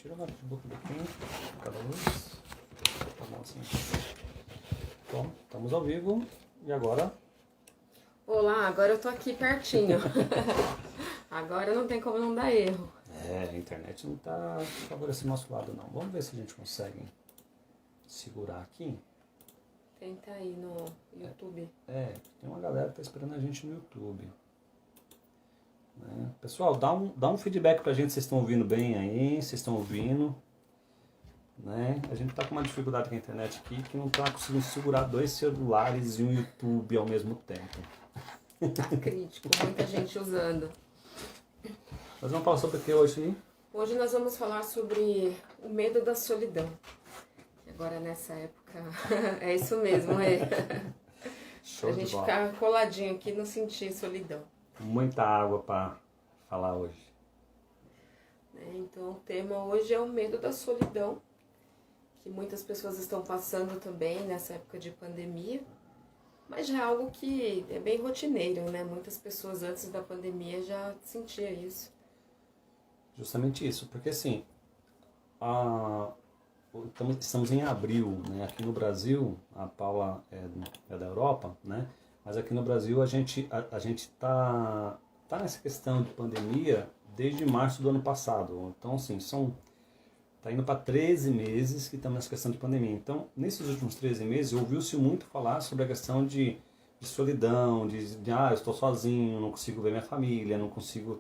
Tira o notebook daqui, cada luz. Tá bom assim. Bom, estamos ao vivo e agora? Olá, agora eu tô aqui pertinho. Agora não tem como não dar erro. A internet não tá favorecendo nosso lado não. Vamos ver se a gente consegue segurar aqui. Tenta aí no YouTube. Tem uma galera que tá esperando a gente no YouTube. Pessoal, dá um feedback pra gente se vocês estão ouvindo bem aí, se estão ouvindo. A gente tá com uma dificuldade com a internet aqui que não tá conseguindo segurar 2 celulares e um YouTube ao mesmo tempo. Tá crítico, muita gente usando. Nós vamos falar sobre o que hoje? Hoje nós vamos falar sobre o medo da solidão. Agora nessa época, é isso mesmo, Show a de gente bola. ficar coladinho aqui e não sentir solidão. Muita água pra falar hoje. Então o tema hoje é o medo da solidão, que muitas pessoas estão passando também nessa época de pandemia, mas já é algo que é bem rotineiro, né? Muitas pessoas antes da pandemia já sentiam isso. Justamente isso, porque assim, estamos em abril, né? Aqui no Brasil, a Paula é da Europa, né? Mas aqui no Brasil a gente tá nessa questão de pandemia desde março do ano passado. Então assim, tá indo para 13 meses que estamos nessa questão de pandemia. Então, nesses últimos 13 meses, ouviu-se muito falar sobre a questão de solidão, eu estou sozinho, não consigo ver minha família,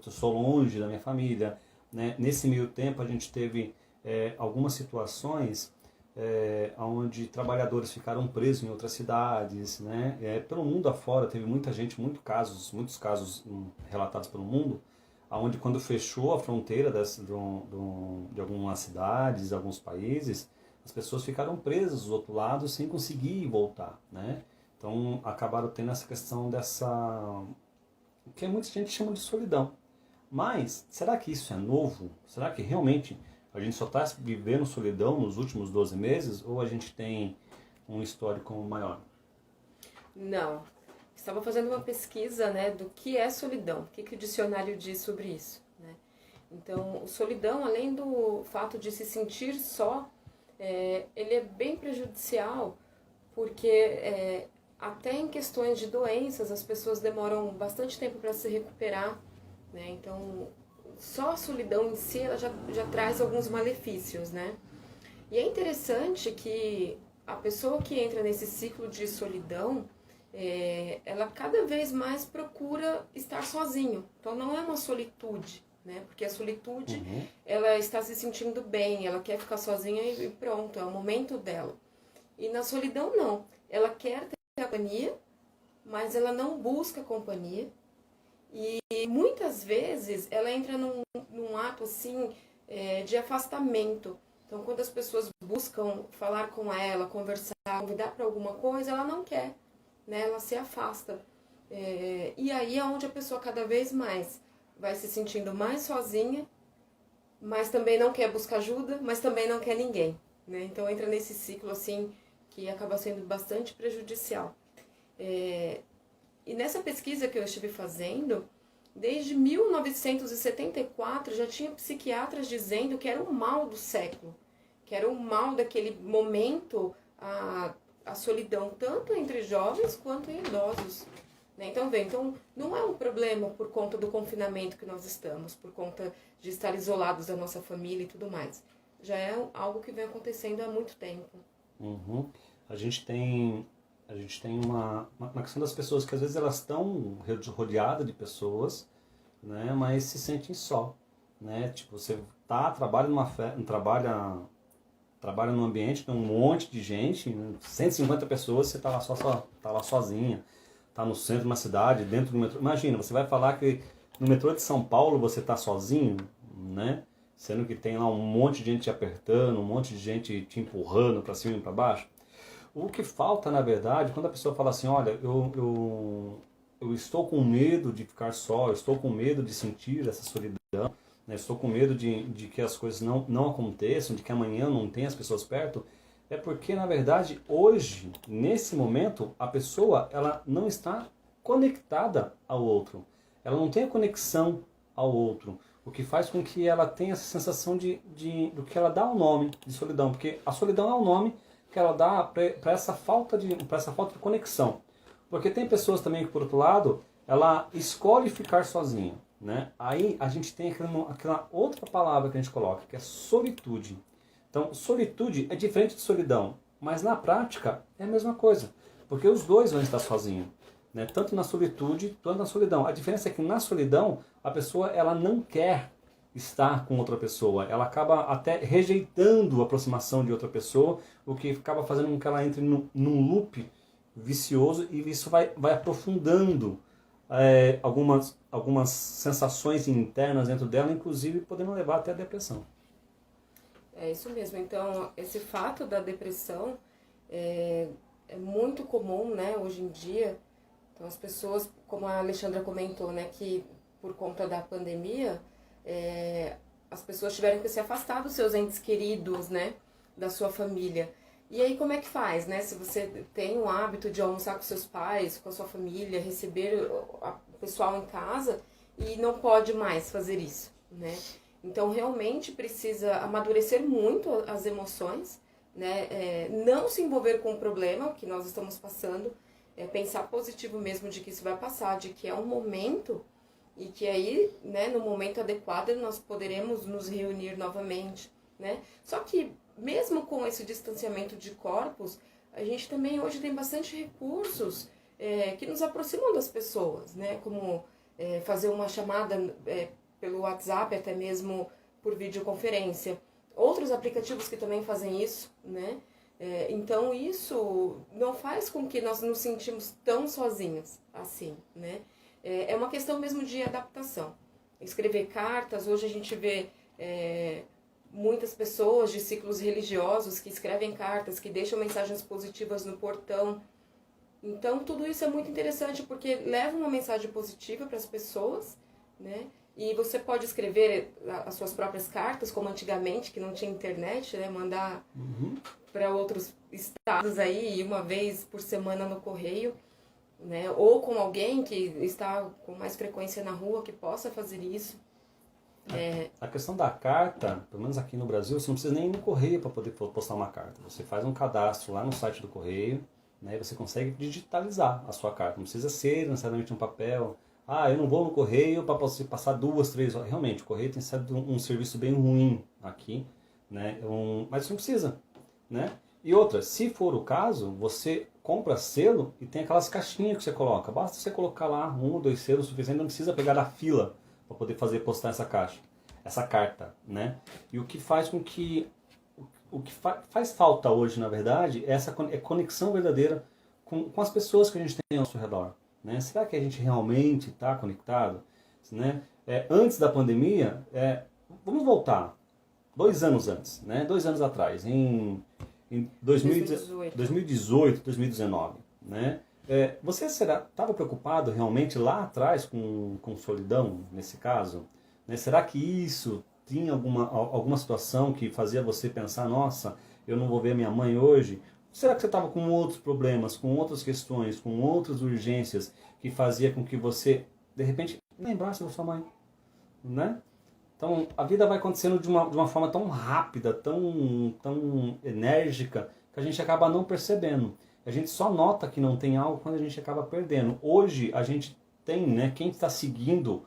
sou longe da minha família, né? Nesse meio tempo a gente teve algumas situações onde trabalhadores ficaram presos em outras cidades, né? Pelo mundo afora teve muitos casos relatados pelo mundo, onde quando fechou a fronteira de algumas cidades, alguns países, as pessoas ficaram presas do outro lado sem conseguir voltar, né? Então acabaram tendo essa questão que muita gente chama de solidão. Mas será que isso é novo? Será que realmente a gente só está vivendo solidão nos últimos 12 meses ou a gente tem um histórico maior? Não. Estava fazendo uma pesquisa, né, do que é solidão, o que o dicionário diz sobre isso, né? Então, solidão, além do fato de se sentir só, ele é bem prejudicial, porque até em questões de doenças as pessoas demoram bastante tempo para se recuperar, né? Então, só a solidão em si ela já traz alguns malefícios, né? E é interessante que a pessoa que entra nesse ciclo de solidão, ela cada vez mais procura estar sozinho. Então não é uma solitude, né? Porque a solitude, ela está se sentindo bem, ela quer ficar sozinha e pronto, é o momento dela. E na solidão não, ela quer ter companhia, mas ela não busca companhia. E muitas vezes ela entra num ato assim de afastamento. Então quando as pessoas buscam falar com ela, conversar, convidar para alguma coisa, ela não quer. Né, ela se afasta. E aí é onde a pessoa cada vez mais vai se sentindo mais sozinha, mas também não quer buscar ajuda, mas também não quer ninguém. Né? Então entra nesse ciclo assim que acaba sendo bastante prejudicial. E nessa pesquisa que eu estive fazendo, desde 1974 já tinha psiquiatras dizendo que era o mal do século, que era o mal daquele momento, a solidão tanto entre jovens quanto em idosos. Né? Então não é um problema por conta do confinamento que nós estamos, por conta de estar isolados da nossa família e tudo mais. Já é algo que vem acontecendo há muito tempo. A gente tem uma questão das pessoas que às vezes elas estão rodeadas de pessoas, né, mas se sentem só. Né? Tipo, você trabalha num ambiente, tem um monte de gente, 150 pessoas, você tá lá sozinha, tá no centro de uma cidade, dentro do metrô. Imagina, você vai falar que no metrô de São Paulo você tá sozinho, né? Sendo que tem lá um monte de gente te apertando, um monte de gente te empurrando para cima e para baixo. O que falta, na verdade, quando a pessoa fala assim, olha, eu estou com medo de ficar só, eu estou com medo de sentir essa solidão, né? Estou com medo de que as coisas não aconteçam, de que amanhã não tenha as pessoas perto, é porque, na verdade, hoje, nesse momento, a pessoa ela não está conectada ao outro. Ela não tem a conexão ao outro. o que faz com que ela tenha essa sensação do que ela dá o nome de solidão, porque a solidão é o nome que ela dá para essa falta de conexão. Porque tem pessoas também que, por outro lado, ela escolhe ficar sozinha, né? Aí a gente tem aquela outra palavra que a gente coloca, que é solitude. Então, solitude é diferente de solidão, mas na prática é a mesma coisa, porque os dois vão estar sozinhos, né? Tanto na solitude quanto na solidão. A diferença é que na solidão a pessoa ela não quer estar com outra pessoa, ela acaba até rejeitando a aproximação de outra pessoa, o que acaba fazendo com que ela entre num loop vicioso, e isso vai aprofundando algumas sensações internas dentro dela, inclusive podendo levar até a depressão. É isso mesmo. Então, esse fato da depressão é muito comum, né, hoje em dia. Então, as pessoas, como a Alexandra comentou, né, que por conta da pandemia, as pessoas tiveram que se afastar dos seus entes queridos, né, da sua família. E aí, como é que faz, né? Se você tem o hábito de almoçar com seus pais, com a sua família, receber o pessoal em casa e não pode mais fazer isso, né? Então, realmente precisa amadurecer muito as emoções, né? Não se envolver com o problema que nós estamos passando, pensar positivo mesmo de que isso vai passar, de que é um momento e que aí, né, no momento adequado nós poderemos nos reunir novamente, né? Só que mesmo com esse distanciamento de corpos, a gente também hoje tem bastante recursos que nos aproximam das pessoas, né? Como fazer uma chamada pelo WhatsApp, até mesmo por videoconferência. Outros aplicativos que também fazem isso, né? Então isso não faz com que nós nos sentimos tão sozinhos assim, né? É uma questão mesmo de adaptação. Escrever cartas, hoje a gente vê muitas pessoas de ciclos religiosos que escrevem cartas, que deixam mensagens positivas no portão. Então, tudo isso é muito interessante, porque leva uma mensagem positiva para as pessoas, né? E você pode escrever as suas próprias cartas, como antigamente, que não tinha internet, né? Mandar para outros estados aí, uma vez por semana no correio, né? Ou com alguém que está com mais frequência na rua, que possa fazer isso. A questão da carta, pelo menos aqui no Brasil, você não precisa nem ir no correio para poder postar uma carta. Você faz um cadastro lá no site do correio, né, e você consegue digitalizar a sua carta. Não precisa ser necessariamente um papel. Eu não vou no correio para você passar 2, 3 horas. Realmente, o correio tem sido um serviço bem ruim aqui, né? Mas você não precisa, né? E outra, se for o caso, você compra selo e tem aquelas caixinhas que você coloca. Basta você colocar lá 1 ou 2 selos suficiente, não precisa pegar da fila para poder postar essa carta, né? E o que faz com que faz falta hoje, na verdade, é essa conexão verdadeira com as pessoas que a gente tem ao nosso redor, né? Será que a gente realmente está conectado, né? Antes da pandemia, vamos voltar 2 anos antes, né? 2 anos atrás, em 2018, 2019, né? Você estava preocupado realmente lá atrás com solidão, nesse caso? Né? Será que isso tinha alguma situação que fazia você pensar, nossa, eu não vou ver minha mãe hoje? Será que você estava com outros problemas, com outras questões, com outras urgências que fazia com que você, de repente, lembrasse da sua mãe? Né? Então, a vida vai acontecendo de uma forma tão rápida, tão enérgica, que a gente acaba não percebendo. A gente só nota que não tem algo quando a gente acaba perdendo. Hoje a gente tem, né, quem está seguindo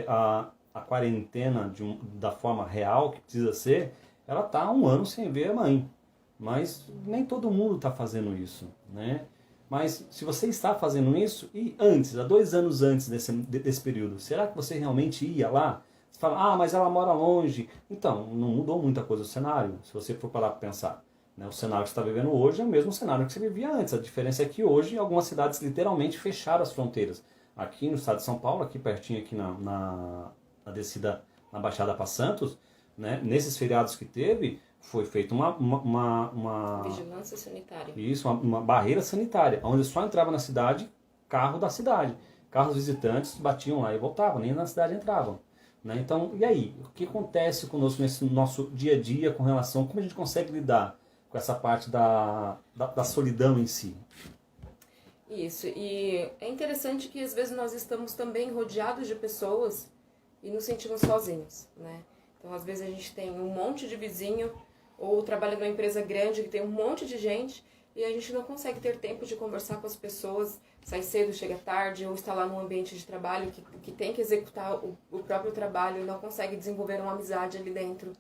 a quarentena da forma real que precisa ser, ela está há 1 ano sem ver a mãe. Mas nem todo mundo está fazendo isso, né? Mas se você está fazendo isso, e antes, há 2 anos antes desse período, será que você realmente ia lá? Você fala, mas ela mora longe. Então, não mudou muita coisa o cenário, se você for parar para pensar. O cenário que você está vivendo hoje é o mesmo cenário que você vivia antes. A diferença é que hoje algumas cidades literalmente fecharam as fronteiras. Aqui no estado de São Paulo, aqui pertinho aqui na descida na Baixada para Santos, né, nesses feriados que teve, foi feita uma vigilância sanitária. Isso, uma barreira sanitária, onde só entrava na cidade carro da cidade. Carros visitantes batiam lá e voltavam, nem na cidade entravam. Né? Então, e aí? O que acontece conosco nesse nosso dia a dia com relação, como a gente consegue lidar com essa parte da solidão em si? Isso, e é interessante que às vezes nós estamos também rodeados de pessoas e nos sentimos sozinhos, né? Então, às vezes a gente tem um monte de vizinho ou trabalha numa empresa grande que tem um monte de gente e a gente não consegue ter tempo de conversar com as pessoas, sai cedo, chega tarde, ou está lá num ambiente de trabalho que tem que executar o próprio trabalho e não consegue desenvolver uma amizade ali dentro.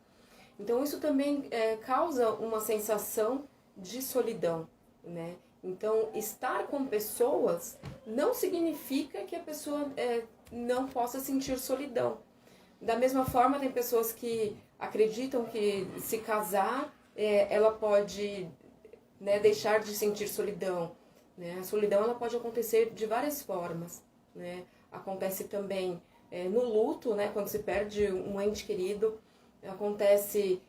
Então, isso também causa uma sensação de solidão, né? Então, estar com pessoas não significa que a pessoa não possa sentir solidão. Da mesma forma, tem pessoas que acreditam que se casar, ela pode, né, deixar de sentir solidão. Né? A solidão ela pode acontecer de várias formas. Né? Acontece também no luto, né, quando se perde um ente querido. Acontece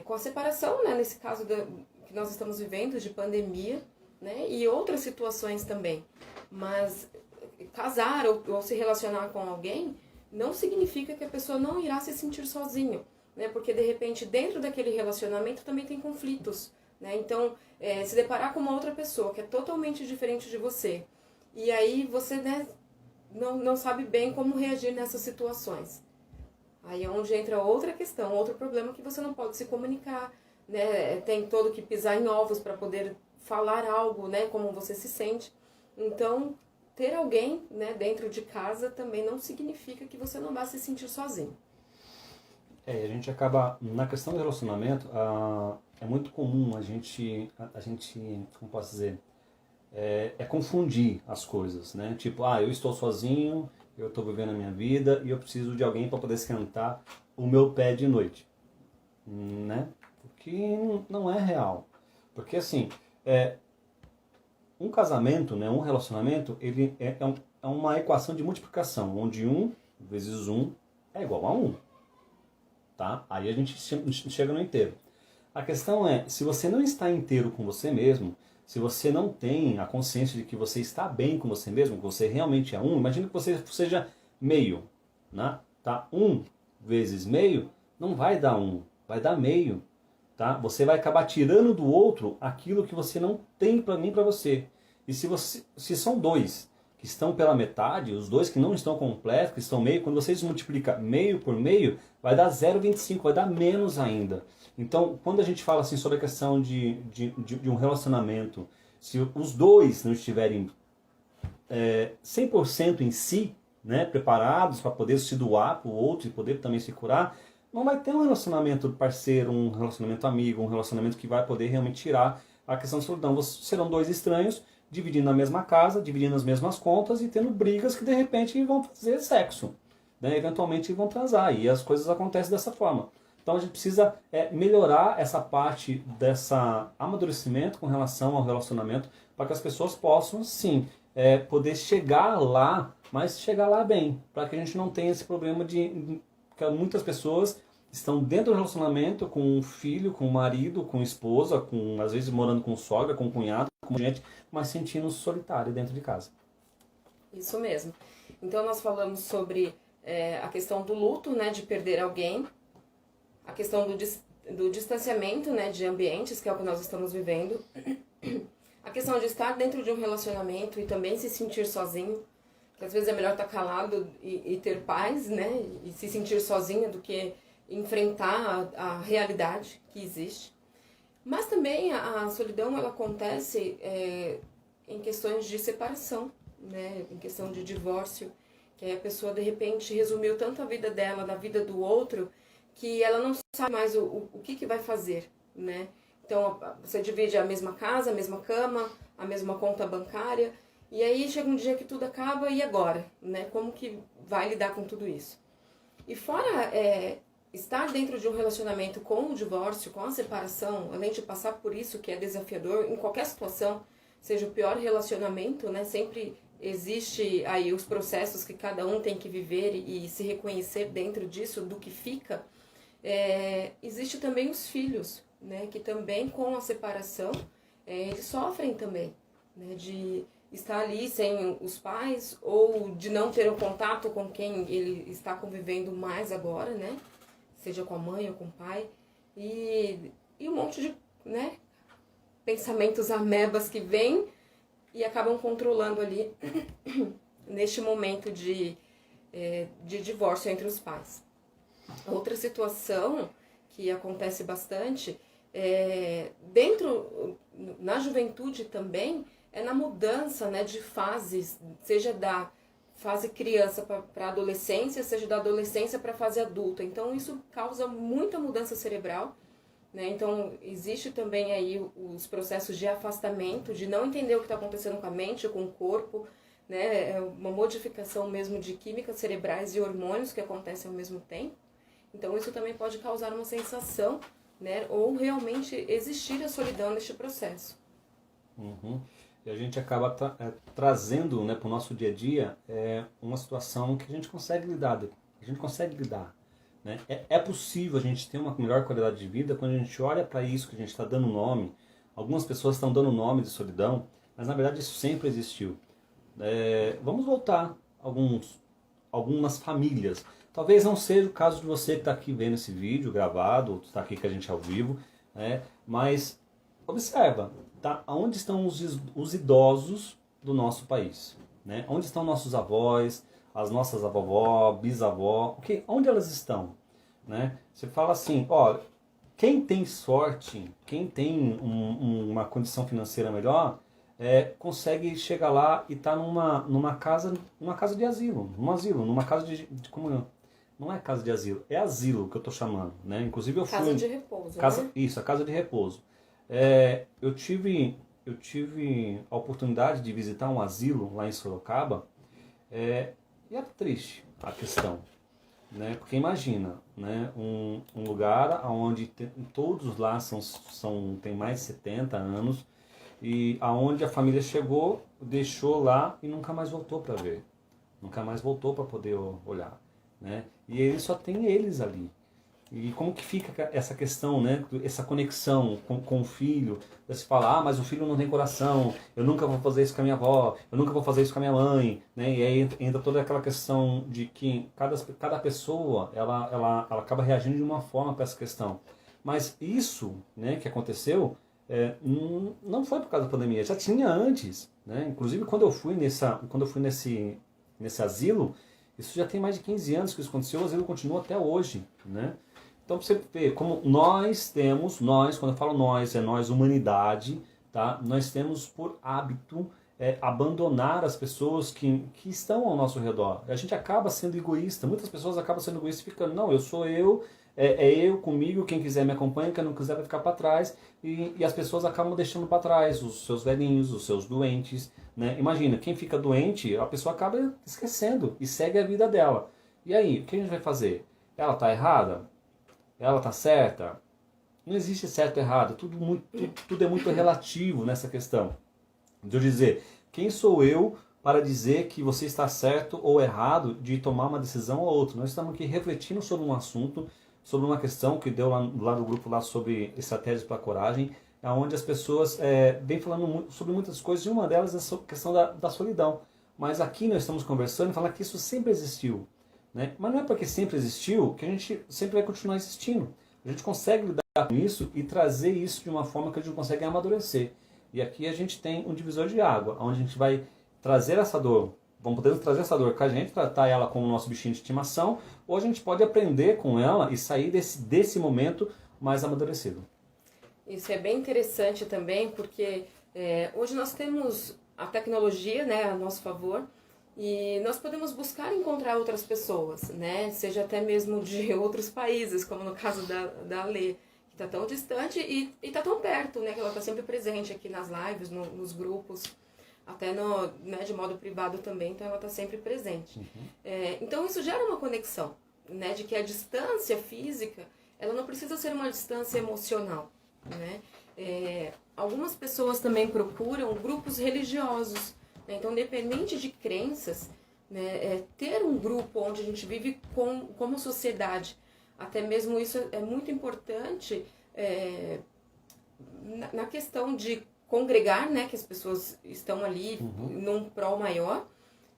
com a separação, né, nesse caso que nós estamos vivendo de pandemia, né, e outras situações também. Mas casar ou se relacionar com alguém não significa que a pessoa não irá se sentir sozinho, né? Porque de repente dentro daquele relacionamento também tem conflitos, né? Então se deparar com uma outra pessoa que é totalmente diferente de você e aí você, né, não sabe bem como reagir nessas situações. Aí é onde entra outra questão, outro problema que você não pode se comunicar, né? Tem todo que pisar em ovos para poder falar algo, né? Como você se sente. Então ter alguém, né, dentro de casa também não significa que você não vá se sentir sozinho. A gente acaba, na questão do relacionamento, é muito comum a gente, como posso dizer, confundir as coisas, né? Tipo, eu estou sozinho, eu estou vivendo a minha vida e eu preciso de alguém para poder esquentar o meu pé de noite, né? O que não é real. Porque assim, um casamento, né, um relacionamento, ele é uma equação de multiplicação, onde 1 vezes 1 é igual a 1. Tá? Aí a gente chega no inteiro. A questão é, se você não está inteiro com você mesmo, se você não tem a consciência de que você está bem com você mesmo, que você realmente é 1, imagina que você seja meio. Né? Tá? 1 vezes meio não vai dar 1, vai dar meio. Tá? Você vai acabar tirando do outro aquilo que você não tem para mim, para você. E se são dois que estão pela metade, os dois que não estão completos, que estão meio, quando vocês multiplicam meio por meio, vai dar 0,25, vai dar menos ainda. Então, quando a gente fala assim sobre a questão de um relacionamento, se os dois não estiverem 100% em si, né, preparados para poder se doar para o outro e poder também se curar, não vai ter um relacionamento parceiro, um relacionamento amigo, um relacionamento que vai poder realmente tirar a questão da solidão. Serão dois estranhos dividindo a mesma casa, dividindo as mesmas contas e tendo brigas que de repente vão fazer sexo. Né? Eventualmente vão transar e as coisas acontecem dessa forma. Então a gente precisa melhorar essa parte dessa amadurecimento com relação ao relacionamento para que as pessoas possam, sim, poder chegar lá, mas chegar lá bem. Para que a gente não tenha esse problema de que muitas pessoas estão dentro do relacionamento com um filho, com um marido, com esposa, às vezes morando com sogra, com cunhado, com gente, mas sentindo solitário dentro de casa. Isso mesmo. Então nós falamos sobre a questão do luto, né, de perder alguém, a questão do distanciamento, né, de ambientes, que é o que nós estamos vivendo, a questão de estar dentro de um relacionamento e também se sentir sozinho, que às vezes é melhor estar calado e ter paz, né, e se sentir sozinho do que enfrentar a realidade que existe. Mas também a solidão ela acontece em questões de separação, né, em questão de divórcio, que aí a pessoa de repente resumiu tanto a vida dela na vida do outro que ela não sabe mais o que vai fazer, né? Então você divide a mesma casa, a mesma cama, a mesma conta bancária e aí chega um dia que tudo acaba e agora, né? Como que vai lidar com tudo isso? E fora estar dentro de um relacionamento com o divórcio, com a separação, além de passar por isso que é desafiador em qualquer situação, seja o pior relacionamento, né? Sempre existe aí os processos que cada um tem que viver e se reconhecer dentro disso, do que fica. Existe também os filhos, né? Que também com a separação eles sofrem também, né? De estar ali sem os pais ou de não ter o contato com quem ele está convivendo mais agora, né? Seja com a mãe ou com o pai, e um monte de, né, pensamentos amebas que vêm e acabam controlando ali neste momento de de divórcio entre os pais. Outra situação que acontece bastante, na juventude também, é na mudança, né, de fases, seja da fase criança para a adolescência, seja da adolescência para a fase adulta. Então, isso causa muita mudança cerebral, né? Então, existe também aí os processos de afastamento, de não entender o que está acontecendo com a mente, com o corpo, né? É uma modificação mesmo de químicas cerebrais e hormônios que acontecem ao mesmo tempo. Então, isso também pode causar uma sensação, né? Ou realmente existir a solidão neste processo. Uhum. E a gente acaba trazendo, né, para o nosso dia a dia uma situação que a gente consegue lidar. Né? É possível a gente ter uma melhor qualidade de vida quando a gente olha para isso que a gente está dando nome. Algumas pessoas estão dando nome de solidão, mas na verdade isso sempre existiu. Vamos voltar algumas famílias. Talvez não seja o caso de você que está aqui vendo esse vídeo gravado, ou está aqui com a gente ao vivo, né? Mas observa, tá? Onde estão os idosos do nosso país? Né? Onde estão nossos avós, as nossas avó, bisavó? Onde elas estão? Né? Você fala assim, ó, quem tem sorte, quem tem uma condição financeira melhor, consegue chegar lá e tá numa casa de asilo, numa casa de como não é casa de asilo, é asilo que eu tô chamando, né? Inclusive eu fui casa de repouso, né? Isso, a casa de repouso. Eu tive a oportunidade de visitar um asilo lá em Sorocaba, e é triste a questão, né? Porque imagina, né? Um lugar onde todos lá têm mais de 70 anos, e aonde a família chegou, deixou lá e nunca mais voltou para ver, nunca mais voltou para poder olhar, né? E ele só tem eles ali. E como que fica essa questão, né? Essa conexão com o filho? Você fala, mas o filho não tem coração, eu nunca vou fazer isso com a minha avó, eu nunca vou fazer isso com a minha mãe, né? E aí entra toda aquela questão de que cada pessoa ela acaba reagindo de uma forma para essa questão. Mas isso, né, que aconteceu, não foi por causa da pandemia, já tinha antes, né? Inclusive quando eu fui nesse asilo, isso já tem mais de 15 anos que isso aconteceu, o asilo continua até hoje, né? Então você vê como quando eu falo nós, é nós, humanidade, tá? Nós temos por hábito abandonar as pessoas que estão ao nosso redor. A gente acaba sendo egoísta, muitas pessoas acabam sendo egoístas e ficando, não, eu sou eu, é eu comigo, quem quiser me acompanha, quem não quiser vai ficar para trás, e as pessoas acabam deixando para trás os seus velhinhos, os seus doentes, né? Imagina, quem fica doente, a pessoa acaba esquecendo e segue a vida dela. E aí, o que a gente vai fazer? Ela está errada? Ela está certa? Não existe certo e errado, tudo é muito relativo nessa questão. De eu dizer, quem sou eu para dizer que você está certo ou errado de tomar uma decisão ou outra? Nós estamos aqui refletindo sobre um assunto, sobre uma questão que deu lá no grupo lá sobre estratégias para a coragem, onde as pessoas vêm falando sobre muitas coisas, e uma delas é a questão da solidão. Mas aqui nós estamos conversando e falando que isso sempre existiu, né? Mas não é porque sempre existiu que a gente sempre vai continuar existindo. A gente consegue lidar com isso e trazer isso de uma forma que a gente consegue amadurecer. E aqui a gente tem um divisor de água, onde a gente vai trazer essa dor, vamos poder trazer essa dor com a gente, tratar ela como nosso bichinho de estimação, ou a gente pode aprender com ela e sair desse momento mais amadurecido. Isso é bem interessante também, porque hoje nós temos a tecnologia, né, a nosso favor, e nós podemos buscar encontrar outras pessoas, né, seja até mesmo de outros países, como no caso da Lê, que está tão distante e está tão perto, né, que ela está sempre presente aqui nas lives, nos grupos, até né, de modo privado também, então ela está sempre presente. Então isso gera uma conexão, né, de que a distância física, ela não precisa ser uma distância emocional, né? Algumas pessoas também procuram grupos religiosos, né? Então, independente de crenças, né, ter um grupo onde a gente vive como sociedade, até mesmo isso é muito importante na questão de congregar, né, que as pessoas estão ali num prol maior,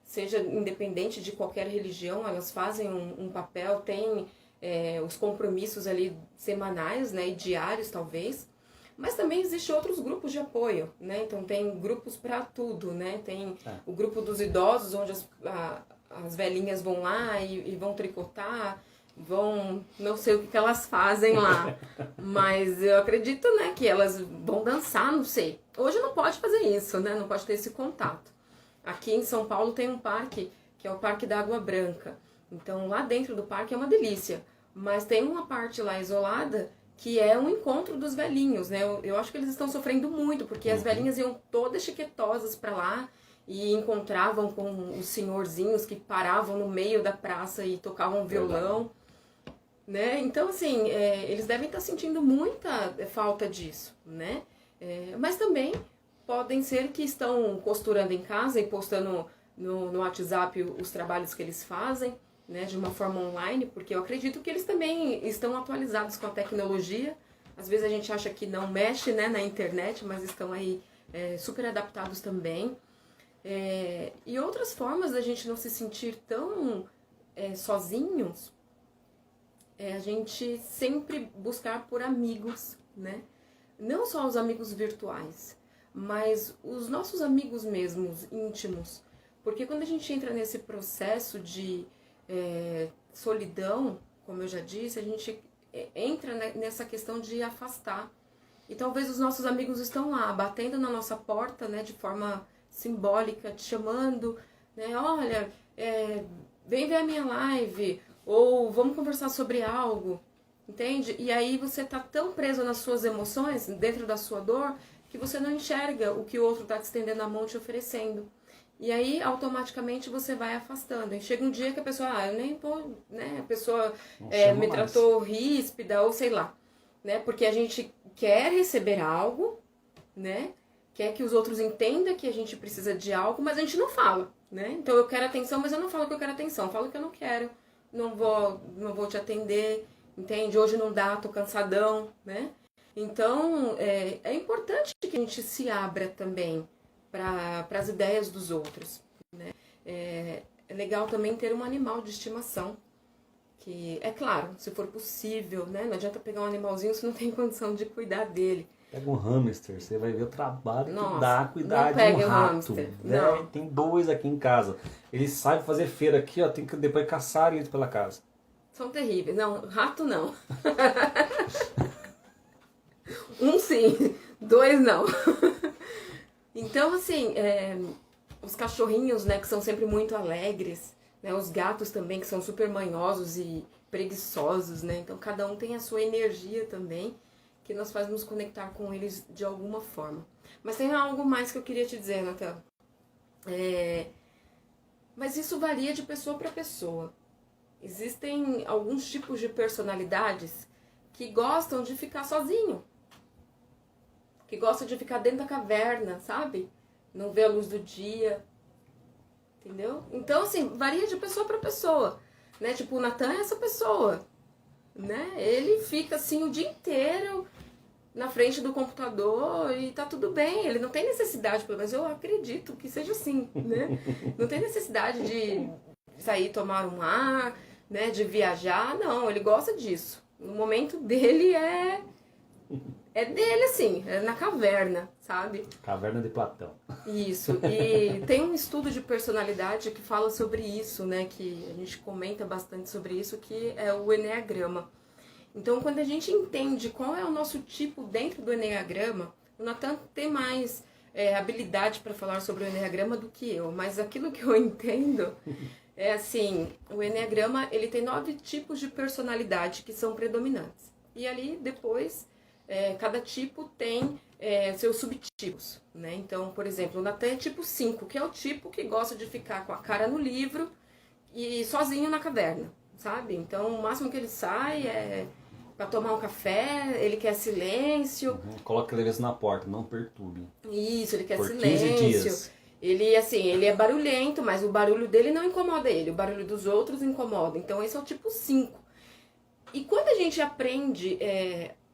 seja independente de qualquer religião, elas fazem um papel, tem os compromissos ali semanais, né, e diários talvez, mas também existem outros grupos de apoio, né, então tem grupos para tudo, né, tem o grupo dos idosos, onde as velhinhas vão lá e vão tricotar, não sei o que elas fazem lá, mas eu acredito, né, que elas vão dançar, não sei. Hoje não pode fazer isso, né, não pode ter esse contato. Aqui em São Paulo tem um parque, que é o Parque da Água Branca. Então lá dentro do parque é uma delícia, mas tem uma parte lá isolada que é um encontro dos velhinhos, né? Eu acho que eles estão sofrendo muito, porque as velhinhas iam todas chiquetosas para lá e encontravam com os senhorzinhos que paravam no meio da praça e tocavam violão, né? Então, assim, eles devem estar sentindo muita falta disso, né? Mas também podem ser que estão costurando em casa e postando no WhatsApp os trabalhos que eles fazem, né, de uma forma online, porque eu acredito que eles também estão atualizados com a tecnologia. Às vezes a gente acha que não mexe, né, na internet, mas estão aí super adaptados também. E outras formas da gente não se sentir tão sozinhos, a gente sempre buscar por amigos, né? Não só os amigos virtuais, mas os nossos amigos mesmos, íntimos. Porque quando a gente entra nesse processo de solidão, como eu já disse, a gente entra nessa questão de afastar. E talvez os nossos amigos estão lá, batendo na nossa porta, né, de forma simbólica, te chamando, né, olha, vem ver a minha live, ou vamos conversar sobre algo, entende? E aí você tá tão preso nas suas emoções, dentro da sua dor, que você não enxerga o que o outro tá te estendendo a mão, te oferecendo. E aí, automaticamente, você vai afastando. E chega um dia que a pessoa, eu nem vou, né? A pessoa me tratou ríspida, ou sei lá, né? Porque a gente quer receber algo, né? Quer que os outros entendam que a gente precisa de algo, mas a gente não fala, né? Então, eu quero atenção, mas eu não falo que eu quero atenção. Eu falo que eu não quero, não vou te atender, entende? Hoje não dá, tô cansadão, né? Então, é importante que a gente se abra também para as ideias dos outros, né? É legal também ter um animal de estimação, que, é claro, se for possível, né? Não adianta pegar um animalzinho se não tem condição de cuidar dele. Pega um hamster, você vai ver o trabalho Nossa, que dá cuidar de um rato. Né? Tem 2 aqui em casa. Eles sabem fazer feira aqui, ó, tem que depois caçar eles pela casa. São terríveis. Não, rato não. Um sim, 2 não. Então, assim, os cachorrinhos, né, que são sempre muito alegres, né, os gatos também, que são super manhosos e preguiçosos, né, então cada um tem a sua energia também, que nos faz nos conectar com eles de alguma forma. Mas tem algo mais que eu queria te dizer, Natan. Mas isso varia de pessoa para pessoa. Existem alguns tipos de personalidades que gostam de ficar sozinho, que gosta de ficar dentro da caverna, sabe? Não vê a luz do dia, entendeu? Então, assim, varia de pessoa para pessoa, né? Tipo, o Natan é essa pessoa, né? Ele fica, assim, o dia inteiro na frente do computador e tá tudo bem. Ele não tem necessidade, pelo menos eu acredito que seja assim, né? Não tem necessidade de sair tomar um ar, né? De viajar, não. Ele gosta disso. O momento dele é dele, assim, é na caverna, sabe? Caverna de Platão. Isso, e tem um estudo de personalidade que fala sobre isso, né? Que a gente comenta bastante sobre isso, que é o Eneagrama. Então, quando a gente entende qual é o nosso tipo dentro do Eneagrama, o Natan tem mais habilidade para falar sobre o Eneagrama do que eu, mas aquilo que eu entendo é assim, o Eneagrama, ele tem 9 tipos de personalidade que são predominantes. E ali, depois, cada tipo tem seus subtipos, né? Então, por exemplo, o Natan é tipo 5, que é o tipo que gosta de ficar com a cara no livro e sozinho na caverna, sabe? Então, o máximo que ele sai é para tomar um café, ele quer silêncio. Coloca ele na porta, não perturbe. Isso, ele quer por silêncio. 15 dias. Ele, assim, ele é barulhento, mas o barulho dele não incomoda ele, o barulho dos outros incomoda. Então, esse é o tipo 5. E quando a gente aprende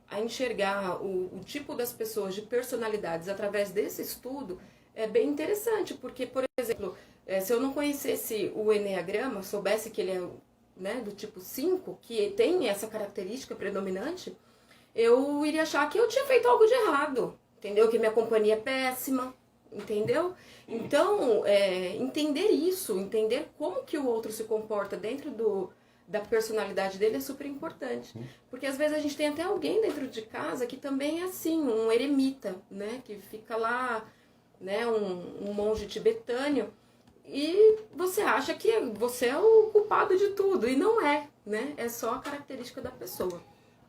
a enxergar o tipo das pessoas, de personalidades, através desse estudo, é bem interessante, porque, por exemplo, se eu não conhecesse o Eneagrama, soubesse que ele é, né, do tipo 5, que tem essa característica predominante, eu iria achar que eu tinha feito algo de errado, entendeu? Que minha companhia é péssima, Entendeu? Então, entender isso, entender como que o outro se comporta dentro da personalidade dele é super importante. Porque às vezes a gente tem até alguém dentro de casa que também é assim, um eremita, né? Que fica lá, né? Um monge tibetâneo, e você acha que você é o culpado de tudo, e não é, né? É só a característica da pessoa.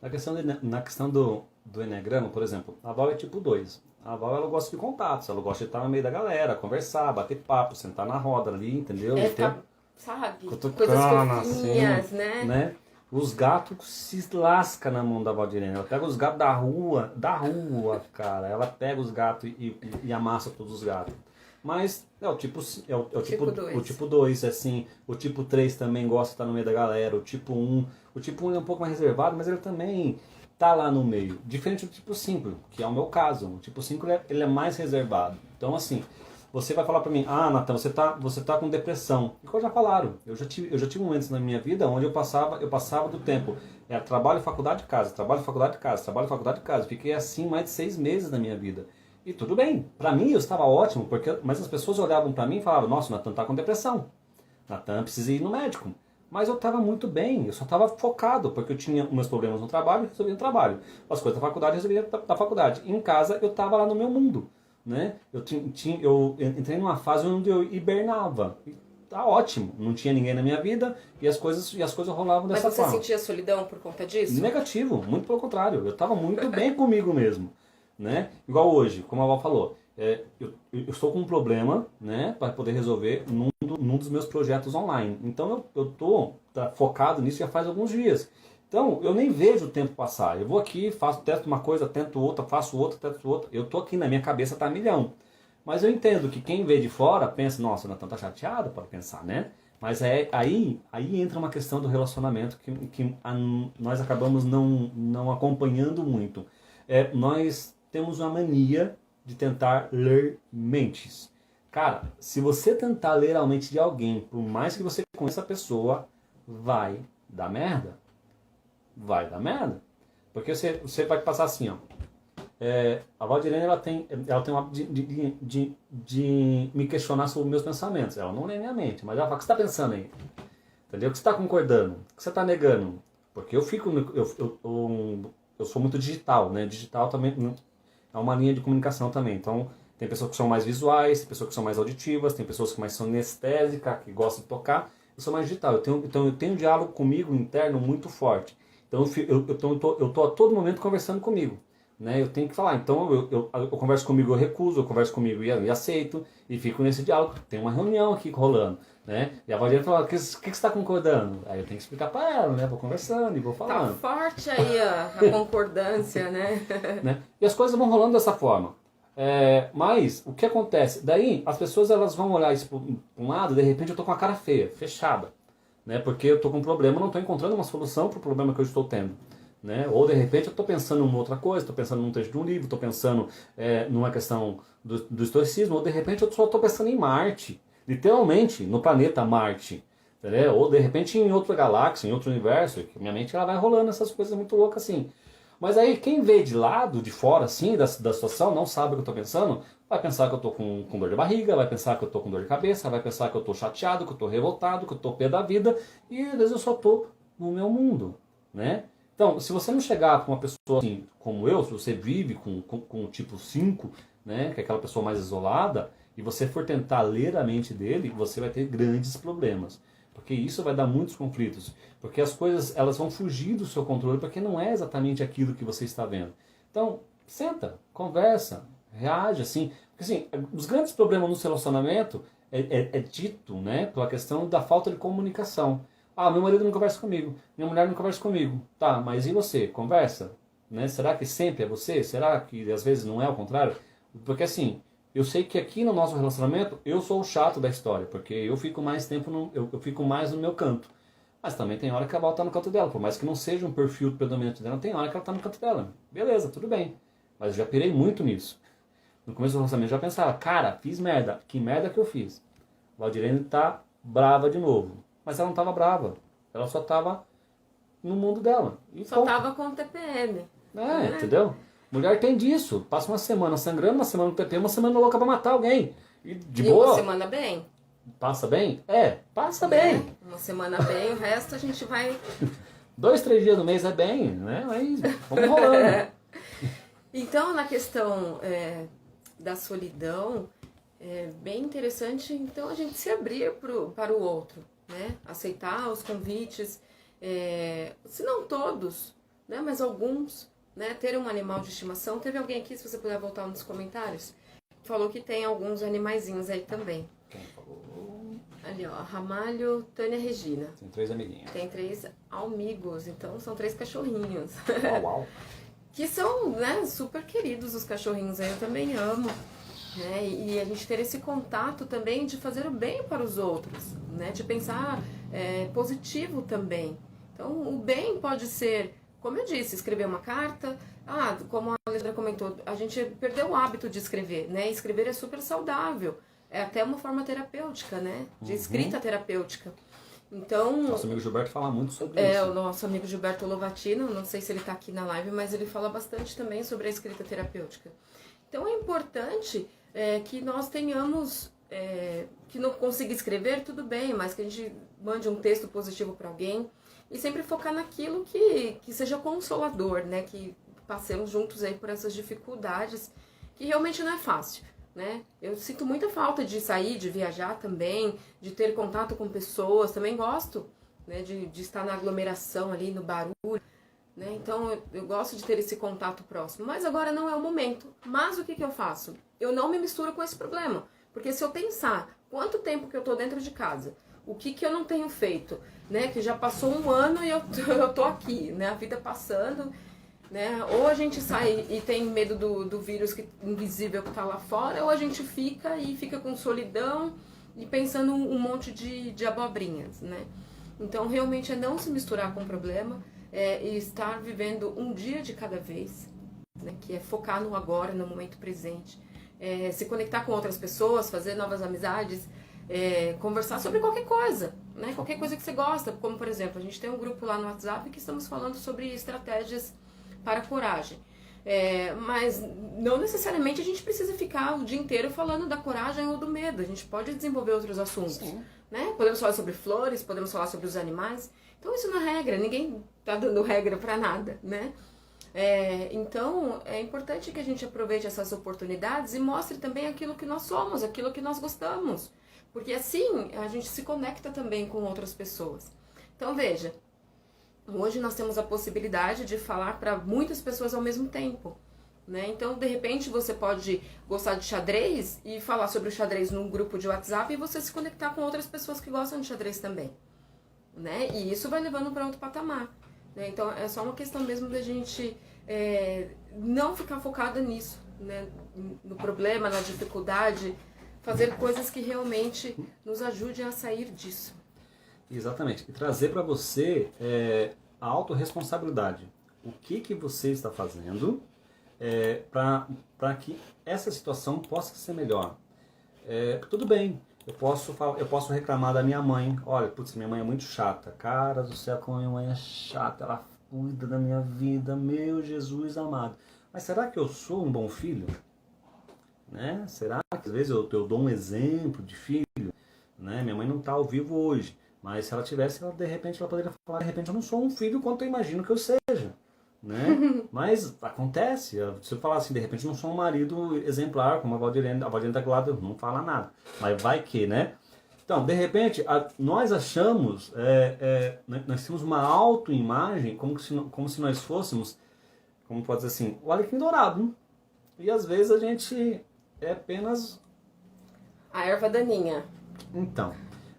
Na questão do Eneagrama, por exemplo, a Val é tipo 2. A Val, ela gosta de contatos, ela gosta de estar no meio da galera, conversar, bater papo, sentar na roda ali, entendeu? Ficar, sabe? Coisas fofinhas, assim, né? Os gatos se lascam na mão da Valdirene. Ela pega os gatos da rua, cara. Ela pega os gatos e amassa todos os gatos. Mas é o tipo 2, assim. O tipo 3 também gosta de estar no meio da galera. O tipo 1 é um pouco mais reservado, mas ele também tá lá no meio. Diferente do tipo 5, que é o meu caso. O tipo 5 ele é mais reservado. Então, assim, você vai falar pra mim, Natan, você tá com depressão. E como já falaram, eu já tive momentos na minha vida onde eu passava do tempo. Trabalho, faculdade, casa, trabalho, faculdade, casa, trabalho, faculdade, casa. Fiquei assim mais de 6 meses da minha vida. E tudo bem, pra mim eu estava ótimo, mas as pessoas olhavam pra mim e falavam, nossa, o Natan tá com depressão. Natan precisa ir no médico. Mas eu estava muito bem, eu só estava focado, porque eu tinha meus problemas no trabalho, resolvia no trabalho. As coisas da faculdade, resolvia da faculdade. Em casa, eu estava lá no meu mundo. Né? Eu entrei numa fase onde eu hibernava. E tá ótimo, não tinha ninguém na minha vida e as coisas rolavam dessa forma. Mas você sentia solidão por conta disso? Negativo, muito pelo contrário. Eu estava muito bem comigo mesmo. Né? Igual hoje, como a Val falou, eu estou com um problema, né, para poder resolver num dos meus projetos online. Então eu estou focado nisso já faz alguns dias. Então eu nem vejo o tempo passar. Eu vou aqui, testo uma coisa, tento outra, faço outra, testo outra. Eu estou aqui, na minha cabeça está a milhão. Mas eu entendo que quem vê de fora pensa, nossa, o Natan tá chateado, pode pensar, né? Mas aí entra uma questão do relacionamento que nós acabamos não acompanhando muito. Nós temos uma mania de tentar ler mentes. Cara, se você tentar ler a mente de alguém, por mais que você conheça a pessoa, vai dar merda. Vai dar merda. Porque você vai passar assim, ó. A Valdirene, ela tem o hábito de me questionar sobre meus pensamentos. Ela não lê minha mente, mas ela fala, o que você está pensando aí? Entendeu? O que você está concordando? O que você está negando? Porque eu sou muito digital, né? Digital também é uma linha de comunicação também. Então, tem pessoas que são mais visuais, tem pessoas que são mais auditivas, tem pessoas que mais são anestésicas, que gostam de tocar. Eu sou mais digital. Então eu tenho um diálogo comigo interno muito forte. Então eu tô a todo momento conversando comigo. Né? Eu tenho que falar. Então eu converso comigo, eu recuso, eu converso comigo e aceito. E fico nesse diálogo. Tem uma reunião aqui rolando. Né? E a Valdirene fala, o que você está concordando? Aí eu tenho que explicar para ela, né? Vou conversando e vou falando. Tá forte aí a concordância, né? Né? E as coisas vão rolando dessa forma. Mas o que acontece? Daí as pessoas elas vão olhar isso para um lado, de repente eu tô com a cara feia, fechada. Né? Porque eu tô com um problema, não tô encontrando uma solução para o problema que eu estou tendo. Né? Ou de repente eu estou pensando em outra coisa, estou pensando num texto de um livro, estou pensando numa questão do estoicismo, ou de repente eu só estou pensando em Marte. Literalmente, no planeta Marte. Entendeu? Ou de repente em outra galáxia, em outro universo. Minha mente ela vai rolando essas coisas muito loucas assim. Mas aí quem vê de lado, de fora assim, da situação, não sabe o que eu estou pensando, vai pensar que eu estou com dor de barriga, vai pensar que eu estou com dor de cabeça, vai pensar que eu estou chateado, que eu estou revoltado, que eu estou pé da vida, e às vezes eu só estou no meu mundo. Né? Então, se você não chegar com uma pessoa assim, como eu, se você vive com o tipo 5, né, que é aquela pessoa mais isolada, e você for tentar ler a mente dele, você vai ter grandes problemas. Porque isso vai dar muitos conflitos. Porque as coisas elas vão fugir do seu controle, porque não é exatamente aquilo que você está vendo. Então, senta, conversa, reage assim. Porque assim, os grandes problemas no relacionamento é dito, né, pela questão da falta de comunicação. Meu marido não conversa comigo, minha mulher não conversa comigo. Tá, mas e você? Conversa? Né? Será que sempre é você? Será que às vezes não é o contrário? Porque assim, eu sei que aqui no nosso relacionamento eu sou o chato da história, porque eu fico mais tempo, eu fico mais no meu canto. Mas também tem hora que a Val tá no canto dela, por mais que não seja um perfil predominante dela, tem hora que ela tá no canto dela. Beleza, tudo bem. Mas eu já pirei muito nisso. No começo do relacionamento eu já pensava, cara, fiz merda. Que merda que eu fiz? Valdirene tá brava de novo. Mas ela não tava brava. Ela só tava no mundo dela. E só tava com o TPM. Entendeu? Mulher tem disso. Passa uma semana sangrando, uma semana no TP, uma semana louca pra matar alguém. E de E boa. uma semana bem. Passa bem? Passa Né? bem. Uma semana bem, o resto a gente vai... 2, 3 dias no mês é bem, né? Aí vamos rolando. Então, na questão da solidão, é bem interessante então a gente se abrir para o outro, né? Aceitar os convites, se não todos, né? Mas alguns, né? Ter um animal de estimação. Teve alguém aqui, se você puder voltar nos comentários, falou que tem alguns animaizinhos aí também. Quem falou? Ali, ó, Ramalho, Tânia Regina. Tem 3 amiguinhos. Tem 3 amigos, então são 3 cachorrinhos. Uau, uau. Que são, né, super queridos os cachorrinhos aí, eu também amo. Né? E a gente ter esse contato também de fazer o bem para os outros, né? De pensar positivo também. Então, o bem pode ser, como eu disse, escrever uma carta. Como a Leandra comentou, a gente perdeu o hábito de escrever, né? Escrever é super saudável. É até uma forma terapêutica, né? De escrita terapêutica. Então... Nosso amigo Gilberto fala muito sobre isso. O nosso amigo Gilberto Lovatino, não sei se ele está aqui na live, mas ele fala bastante também sobre a escrita terapêutica. Então é importante que nós tenhamos, que não consiga escrever, tudo bem, mas que a gente mande um texto positivo para alguém e sempre focar naquilo que seja consolador, né? Que passemos juntos aí por essas dificuldades, que realmente não é fácil. Né? Eu sinto muita falta de sair, de viajar também, de ter contato com pessoas, também gosto, né, de estar na aglomeração ali, no barulho, né? Então eu gosto de ter esse contato próximo, mas agora não é o momento. Mas o que eu faço? Eu não me misturo com esse problema, porque se eu pensar quanto tempo que eu tô dentro de casa, o que eu não tenho feito, né, que já passou um ano e eu tô aqui, né, a vida passando... Né? Ou a gente sai e tem medo do vírus invisível que está lá fora, ou a gente fica com solidão e pensando um monte de abobrinhas, né? Então, realmente é não se misturar com o problema e estar vivendo um dia de cada vez, né? Que é focar no agora, no momento presente, se conectar com outras pessoas, fazer novas amizades, conversar sobre qualquer coisa, né? Qualquer coisa que você gosta, como, por exemplo, a gente tem um grupo lá no WhatsApp que estamos falando sobre estratégias para a coragem. Mas não necessariamente a gente precisa ficar o dia inteiro falando da coragem ou do medo. A gente pode desenvolver outros assuntos. Né? Podemos falar sobre flores, podemos falar sobre os animais. Então isso não é regra, ninguém está dando regra para nada. Né? Então é importante que a gente aproveite essas oportunidades e mostre também aquilo que nós somos, aquilo que nós gostamos. Porque assim a gente se conecta também com outras pessoas. Então veja, hoje nós temos a possibilidade de falar para muitas pessoas ao mesmo tempo, né? Então, de repente, você pode gostar de xadrez e falar sobre o xadrez num grupo de WhatsApp e você se conectar com outras pessoas que gostam de xadrez também, né? E isso vai levando para outro patamar, né? Então, é só uma questão mesmo da gente não ficar focada nisso, né? No problema, na dificuldade, fazer coisas que realmente nos ajudem a sair disso. Exatamente. E trazer para você a autorresponsabilidade. O que você está fazendo para que essa situação possa ser melhor. Tudo bem, eu posso reclamar da minha mãe. Olha, putz, minha mãe é muito chata. Cara do céu, como a minha mãe é chata. Ela cuida da minha vida, meu Jesus amado. Mas será que eu sou um bom filho? Né? Será que às vezes eu dou um exemplo de filho? Né? Minha mãe não está ao vivo hoje. Mas se ela tivesse, de repente ela poderia falar, de repente eu não sou um filho quanto eu imagino que eu seja. Né? Mas acontece, se eu falar assim, de repente eu não sou um marido exemplar, como a Valdirene está do lado, não fala nada. Mas vai que, né? Então, de repente, nós achamos, nós temos uma autoimagem como se nós fôssemos, como pode dizer assim, o alecrim dourado. E às vezes a gente é apenas... a erva daninha. Então,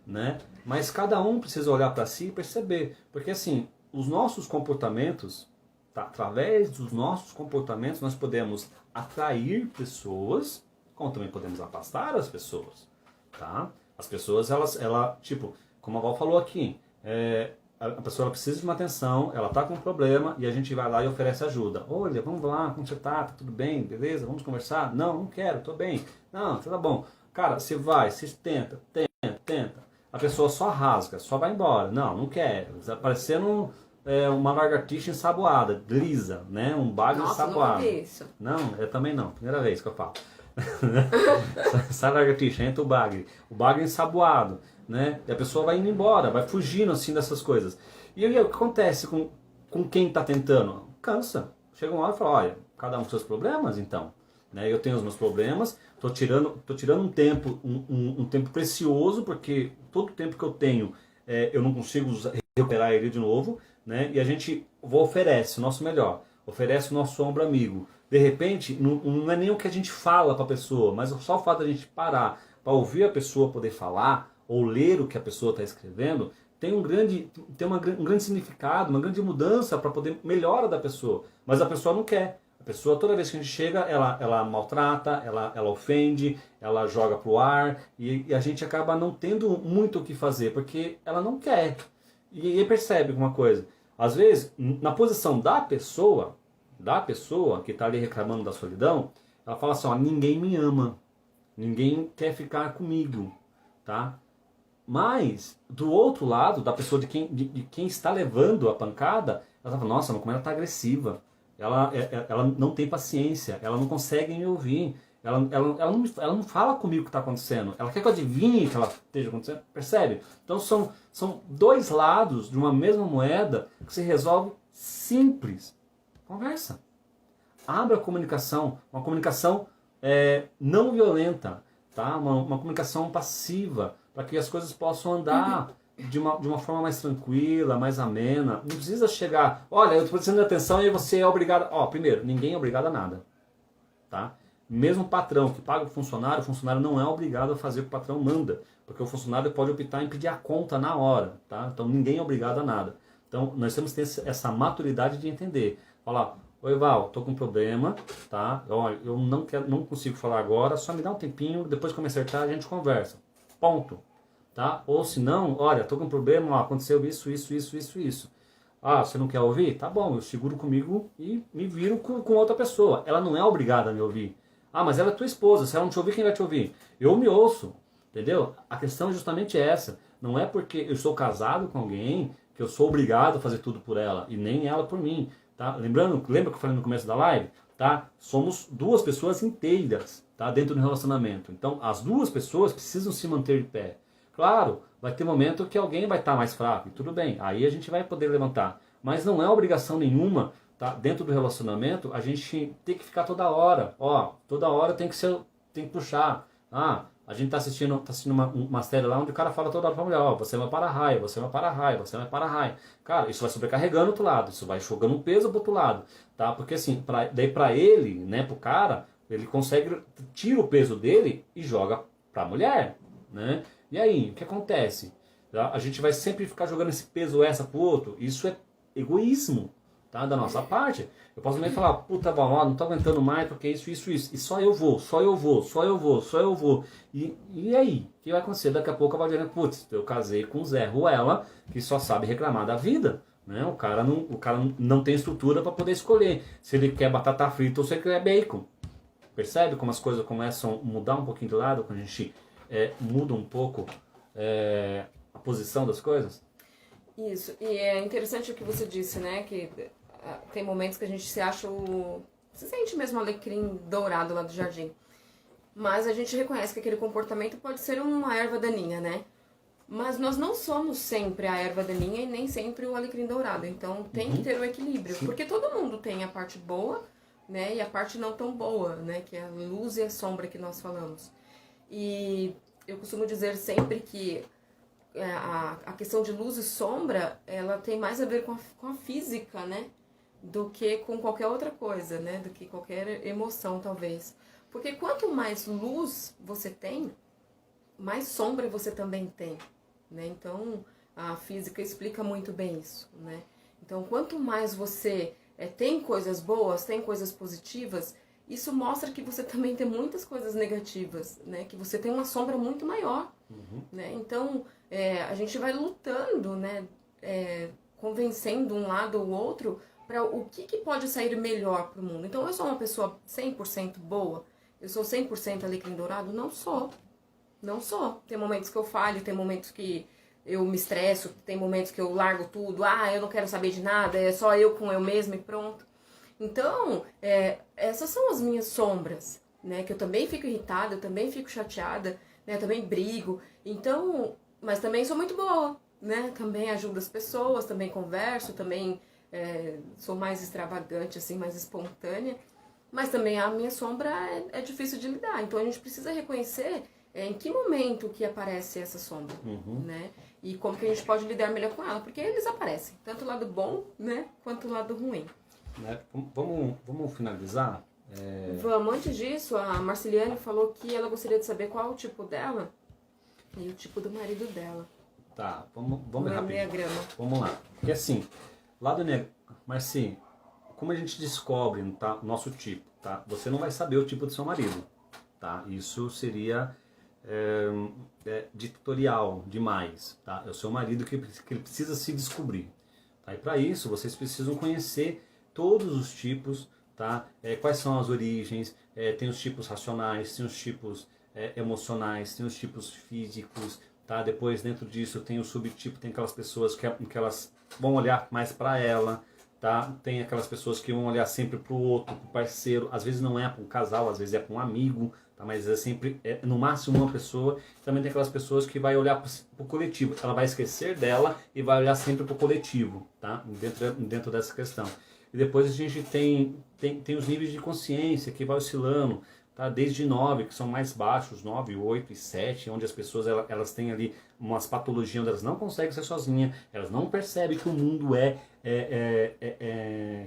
né? Mas cada um precisa olhar para si e perceber. Porque assim, os nossos comportamentos, através dos nossos comportamentos, nós podemos atrair pessoas, como também podemos afastar as pessoas. Tá? As pessoas, tipo, como a Val falou aqui, a pessoa ela precisa de uma atenção, ela está com um problema e a gente vai lá e oferece ajuda. Olha, vamos lá, como você está? Tá tudo bem? Beleza? Vamos conversar? Não quero, estou bem. Não, tá bom. Cara, você vai, você tenta. A pessoa só rasga, só vai embora. Não quero. Parecendo uma lagartixa ensaboada, lisa, né? Um bagre ensaboado. Nunca vi isso. Não, eu também não. Primeira vez que eu falo. Sai lagartixa, entra o bagre ensaboado, né? E a pessoa vai indo embora, vai fugindo assim dessas coisas. E aí, o que acontece com quem está tentando? Cansa. Chega uma hora e fala, olha, cada um com seus problemas, então. Né? Eu tenho os meus problemas, tô tirando um tempo, um tempo precioso, porque todo o tempo que eu tenho, eu não consigo recuperar ele de novo, né? E a gente oferece o nosso melhor, oferece o nosso ombro amigo. De repente, não é nem o que a gente fala para a pessoa, mas só o fato de a gente parar para ouvir a pessoa poder falar, ou ler o que a pessoa está escrevendo, tem um grande significado, uma grande mudança para poder melhora da pessoa. Mas a pessoa não quer. A pessoa, toda vez que a gente chega, ela maltrata, ela ofende, ela joga pro ar, e a gente acaba não tendo muito o que fazer, porque ela não quer. E percebe uma coisa, às vezes, na posição da pessoa que está ali reclamando da solidão, ela fala assim, ó, ninguém me ama, ninguém quer ficar comigo, tá? Mas, do outro lado, da pessoa de quem está levando a pancada, ela fala, nossa, como ela está agressiva, ela não tem paciência, ela não consegue me ouvir, ela não fala comigo o que está acontecendo, ela quer que eu adivinhe o que ela esteja acontecendo, percebe? Então são dois lados de uma mesma moeda que se resolve simples. Conversa. Abra a comunicação, uma comunicação não violenta, tá? Uma comunicação passiva, para que as coisas possam andar de uma forma mais tranquila, mais amena. Não precisa chegar, olha, eu estou precisando de atenção e você é obrigado... Primeiro, ninguém é obrigado a nada. Tá? Mesmo o patrão que paga o funcionário não é obrigado a fazer o que o patrão manda, porque o funcionário pode optar em pedir a conta na hora. Tá? Então ninguém é obrigado a nada. Então nós temos que ter essa maturidade de entender. Falar, oi Val, tô com um problema, tá? Olha, eu não consigo falar agora, só me dá um tempinho, depois que eu me acertar a gente conversa. Ponto. Tá? Ou se não, olha, tô com um problema, aconteceu isso. Ah, você não quer ouvir? Tá bom, eu seguro comigo e me viro com outra pessoa. Ela não é obrigada a me ouvir. Ah, mas ela é tua esposa, se ela não te ouvir, quem vai te ouvir? Eu me ouço, entendeu? A questão é justamente essa. Não é porque eu sou casado com alguém que eu sou obrigado a fazer tudo por ela, e nem ela por mim. Tá? Lembra que eu falei no começo da live? Tá? Somos duas pessoas inteiras, tá? Dentro do relacionamento. Então, as duas pessoas precisam se manter de pé. Claro, vai ter momento que alguém vai estar mais fraco, e tudo bem, aí a gente vai poder levantar. Mas não é obrigação nenhuma, tá? Dentro do relacionamento, a gente tem que ficar toda hora. Toda hora tem que puxar. A gente tá assistindo uma série lá onde o cara fala toda hora pra mulher, você vai para a raia, você vai para a raia, você vai para a raia. Cara, isso vai sobrecarregando o outro lado, isso vai jogando um peso pro outro lado, tá? Porque assim, daí pra ele, né, pro cara, ele consegue, tira o peso dele e joga pra mulher, né? E aí, o que acontece? A gente vai sempre ficar jogando esse peso extra pro outro. Isso é egoísmo, tá? Da nossa parte. Eu posso também falar, puta, não tô aguentando mais porque isso. E só eu vou. E aí? O que vai acontecer? Daqui a pouco eu vou dizer, putz, eu casei com o Zé Ruela, que só sabe reclamar da vida. Né? O cara não tem estrutura para poder escolher se ele quer batata frita ou se ele quer bacon. Percebe como as coisas começam a mudar um pouquinho de lado quando a gente muda um pouco a posição das coisas? Isso, e é interessante o que você disse, né, que tem momentos que a gente se sente mesmo alecrim dourado lá do jardim, mas a gente reconhece que aquele comportamento pode ser uma erva daninha, né, mas nós não somos sempre a erva daninha e nem sempre o alecrim dourado, então tem que ter o equilíbrio, porque todo mundo tem a parte boa, né, e a parte não tão boa, né, que é a luz e a sombra que nós falamos. E eu costumo dizer sempre que a questão de luz e sombra, ela tem mais a ver com a física, né? Do que com qualquer outra coisa, né? Do que qualquer emoção, talvez. Porque quanto mais luz você tem, mais sombra você também tem, né? Então, a física explica muito bem isso, né? Então, quanto mais você tem coisas boas, tem coisas positivas, isso mostra que você também tem muitas coisas negativas, né? Que você tem uma sombra muito maior, né? Então, a gente vai lutando, né? Convencendo um lado ou outro para o que pode sair melhor para o mundo. Então, eu sou uma pessoa 100% boa? Eu sou 100% alecrim dourado? Não sou. Não sou. Tem momentos que eu falho, tem momentos que eu me estresso, tem momentos que eu largo tudo, eu não quero saber de nada, é só eu com eu mesma e pronto. Então, essas são as minhas sombras, né? Que eu também fico irritada, eu também fico chateada, né? Eu também brigo. Então, mas também sou muito boa, né? Também ajudo as pessoas, também converso, também sou mais extravagante, assim, mais espontânea. Mas também a minha sombra é difícil de lidar. Então a gente precisa reconhecer em que momento que aparece essa sombra, né? E como que a gente pode lidar melhor com ela. Porque eles aparecem, tanto o lado bom, né? Quanto o lado ruim. Né? Vamos finalizar? Vamos. Antes disso, a Marceliane falou que ela gostaria de saber qual é o tipo dela e o tipo do marido dela. Tá, vamos rapidinho. Enneagrama. Vamos lá. Porque assim, lá do Enneagrama, Marci, como a gente descobre, tá, o nosso tipo, tá? Você não vai saber o tipo do seu marido, tá? Isso seria ditatorial demais, tá? É o seu marido que ele precisa se descobrir, tá? E para isso, vocês precisam conhecer todos os tipos, tá? Quais são as origens, tem os tipos racionais, tem os tipos emocionais, tem os tipos físicos, tá? Depois, dentro disso, tem o subtipo, tem aquelas pessoas que elas vão olhar mais para ela, tá? Tem aquelas pessoas que vão olhar sempre para o outro, para o parceiro, às vezes não é para um casal, às vezes é para um amigo, tá? Mas é sempre, no máximo, uma pessoa. Também tem aquelas pessoas que vai olhar para o coletivo, ela vai esquecer dela e vai olhar sempre para o coletivo, tá? Dentro dessa questão. E depois a gente tem os níveis de consciência que vai oscilando, tá? Desde 9, que são mais baixos, 9, 8 e 7, onde as pessoas elas têm ali umas patologias onde elas não conseguem ser sozinhas, elas não percebem que o mundo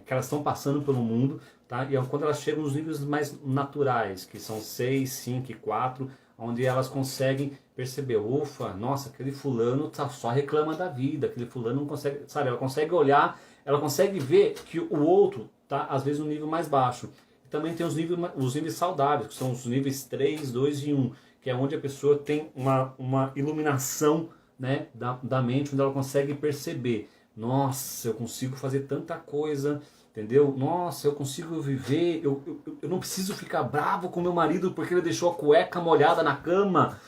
que elas estão passando pelo mundo, tá? E quando elas chegam nos níveis mais naturais, que são 6, 5 e 4, onde elas conseguem perceber, ufa, nossa, aquele fulano só reclama da vida, aquele fulano não consegue, sabe, ela consegue olhar, ela consegue ver que o outro tá, às vezes, no nível mais baixo. Também tem os níveis saudáveis, que são os níveis 3, 2 e 1, que é onde a pessoa tem uma iluminação, né, da mente, onde ela consegue perceber, nossa, eu consigo fazer tanta coisa, entendeu? Nossa, eu consigo viver, eu não preciso ficar bravo com meu marido porque ele deixou a cueca molhada na cama.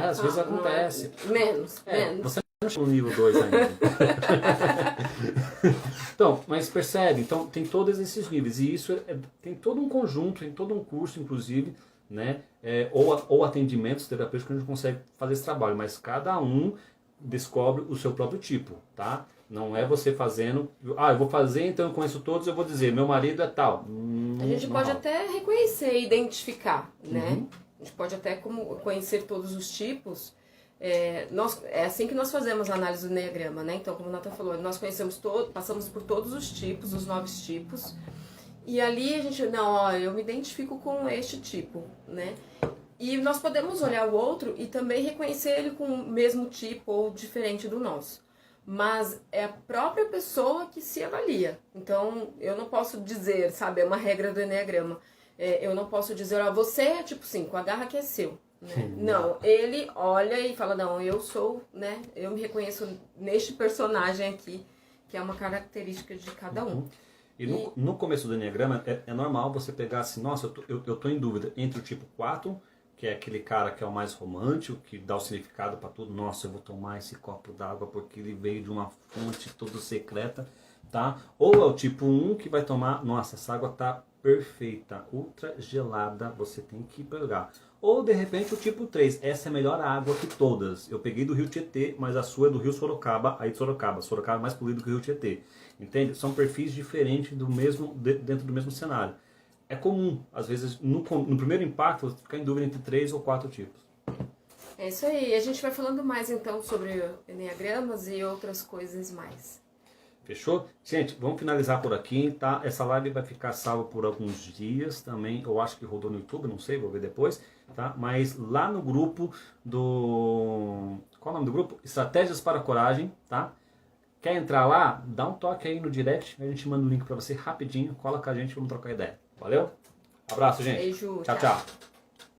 Às vezes acontece. Menos. Você não chegou no nível 2 ainda. Então, mas percebe, então tem todos esses níveis, e isso tem todo um conjunto, tem todo um curso, inclusive, né, ou atendimentos terapêuticos que a gente consegue fazer esse trabalho, mas cada um descobre o seu próprio tipo, tá? Não é você fazendo, eu vou fazer, então eu conheço todos, eu vou dizer, meu marido é tal. A gente pode até reconhecer e identificar, né? A gente pode até conhecer todos os tipos. É assim que nós fazemos a análise do Enneagrama, né? Então, como o Nathan falou, nós conhecemos passamos por todos os tipos, os 9 tipos. E ali a gente, eu me identifico com este tipo, né? E nós podemos olhar o outro e também reconhecer ele com o mesmo tipo ou diferente do nosso. Mas é a própria pessoa que se avalia. Então, eu não posso dizer, sabe, é uma regra do Enneagrama. Eu não posso dizer, você é tipo 5, agarra que é seu. Né? Não, ele olha e fala, não, eu sou, né, eu me reconheço neste personagem aqui, que é uma característica de cada um. E no começo do Enneagrama, é normal você pegar assim, nossa, eu tô em dúvida entre o tipo 4, que é aquele cara que é o mais romântico, que dá o significado para tudo, nossa, eu vou tomar esse copo d'água porque ele veio de uma fonte toda secreta, tá? Ou é o tipo 1 que vai tomar, nossa, essa água tá perfeita, ultra gelada, você tem que pegar. Ou de repente o tipo 3, essa é a melhor água que todas. Eu peguei do Rio Tietê, mas a sua é do Rio Sorocaba, aí de Sorocaba. Sorocaba é mais poluído que o Rio Tietê. Entende? São perfis diferentes dentro do mesmo cenário. É comum, às vezes, no primeiro impacto, você ficar em dúvida entre 3 ou 4 tipos. É isso aí. A gente vai falando mais então sobre enneagramas e outras coisas mais. Fechou? Gente, vamos finalizar por aqui, tá? Essa live vai ficar salva por alguns dias também. Eu acho que rodou no YouTube, não sei, vou ver depois, tá? Mas lá no grupo do... Qual é o nome do grupo? Estratégias para a Coragem, tá? Quer entrar lá? Dá um toque aí no direct, a gente manda o link pra você rapidinho, cola com a gente, vamos trocar ideia. Valeu? Abraço, gente. Beijo, tchau.